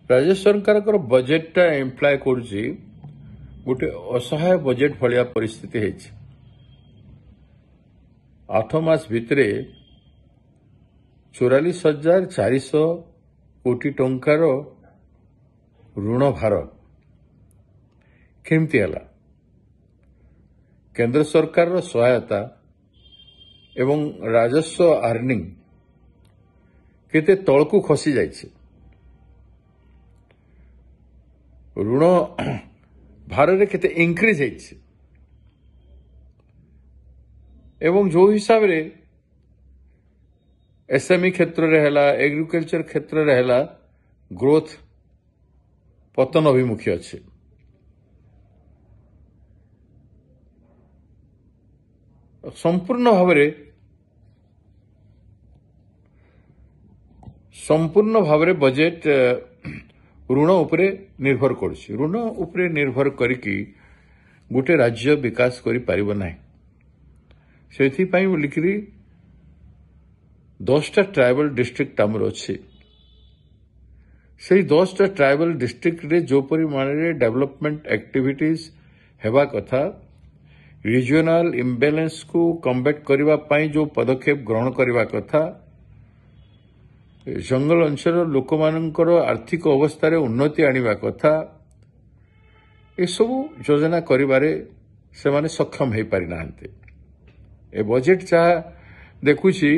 राज्य सरकार बजेटा इम्प्लाय करुच्ची गोटे असहाय बजेट भाया परिस्थिति है 8 मास भितर 44,400 कोटी टंकार ऋण भार केमती है केंद्र सरकार सहायता एवं राजस्व आर्निंग केते तलकू खसी जाइए ऋण भार रे केते इंक्रीज है एवं जो हिसाब रे एसएमई क्षेत्र रे हला एग्रीकल्चर क्षेत्र रे हला ग्रोथ पतन अभिमुखी अच्छे संपूर्ण भाव रे बजेट ऋण उपरे निर्भर करुछि ऋण उपरे निर्भर करिकी गोटे राज्य विकास करि परिबो नाही सेथि पई लिखिरी 10टा ट्राइबल डिस्ट्रिक्ट आमर अछि से 10टा ट्राइबल डिस्ट्रिक्ट रे जो परिमाण रे डेवलपमेंट एक्टिविटीज हेबा कथा रिजनल इम्बैलेंस को कम्बैट करबा पई जो पदक्षेप ग्रहण करबा कथा जंगल अंचल लोक मानकर आर्थिक अवस्था रे उन्नति आनिबा कथा ए सब योजना करिबारे से माने सक्षम हे पारि नाहंते ए बजेट चा देखुची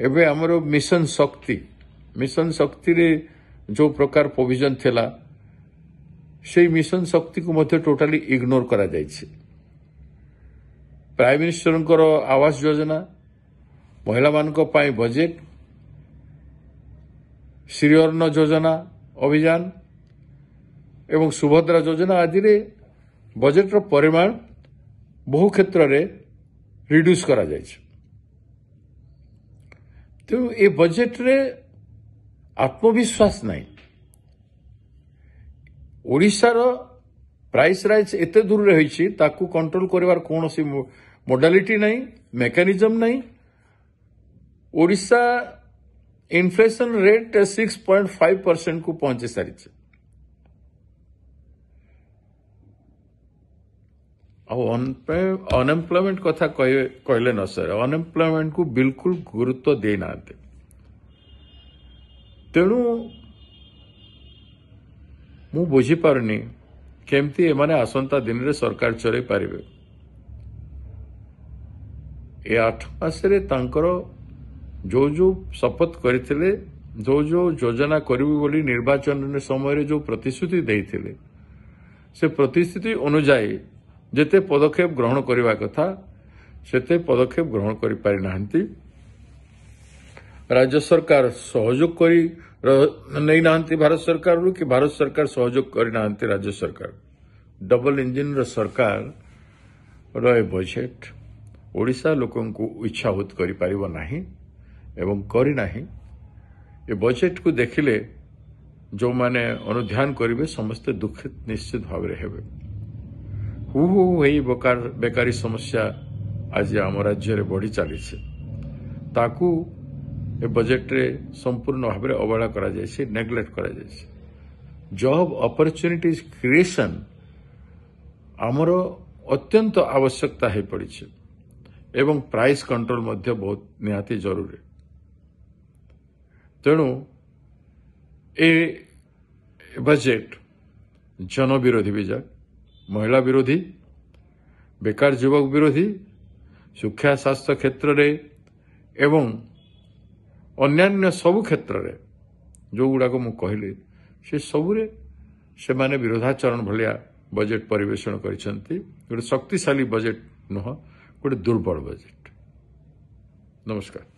एबे हमरो मिशन शक्ति रे जो प्रकार प्रोविजन थिला से मिशन शक्ति को मध्य टोटली इग्नोर करा जाइछे प्राइम मिनिस्टर आवास योजना महिला मानक पाई बजेट श्री अन्न योजना अभियान एवं सुभद्रा योजना आदि रे बजेट रो परिमाण बहु क्षेत्र रे रिड्यूस करा जाइछे तो ए बजेट रे आत्मविश्वास नहीं ओडिशार प्राइस राइज एते दूर रे होईछि ताकू कंट्रोल करिवार कोनोसी मोडालिटी नहीं मेकानिज्म नहीं ओडिशा इन्फ्लेशन रेट 6.5% को पहुंचे सारी अनएम्प्लॉयमेंट कथा कहले न सर अनएम्प्लॉयमेंट को बिल्कुल गुरुत्व दे ना तेणु मु बुझी पारनी केमती एमाने आसंता दिन रे सरकार चले पारिबे ए 8 मास रे तांकर जो शपथ करथिले जो योजना करिबे बोली निर्वाचन समय जो प्रतिश्रुति देइथिले से प्रतिश्रुति अनुसार जेते पदक्षेप ग्रहण करबा कथा सेते पदक्षेप ग्रहण करि पारि नाहंती राज्य सरकार सहयोग करी नहीं नाहंती भारत सरकार रू कि भारत सरकार सहयोग करि नाहंती राज्य सरकार डबल इंजिन रो सरकार रो बजेट ओडिशा लोकन को इच्छा होत करि पारिबो नाही एवं करी नाही ए बजेट को देखिले जो माने अनुध्यान करिवे समस्त दुखित निश्चित भाव रे हेबे हु बेकारी समस्या आज आम राज्य रे बढ़ी चली ताकू ए बजेट रे संपूर्ण भाव रे अवहेला करा जायछि नेग्लेक्ट करा जायछि जॉब अपॉर्चुनिटीज क्रिएशन आमर अत्यंत आवश्यकता है पड़ी एवं प्राइस कंट्रोल मध्य बहुत निहाती जरूरी तेणु ए बजेट जन विरोधी बजेट महिला विरोधी बेकार युवक विरोधी शिक्षा स्वास्थ्य क्षेत्र रे एवं अन्यान्य सबु क्षेत्र रे जो गुड़ाक मु कहली से सबुरे से माने विरोधाचरण भलिया बजेट परिवेषण करिसंती गोटे शक्तिशाली बजेट नुह गोटे दुर्बल बजेट नमस्कार।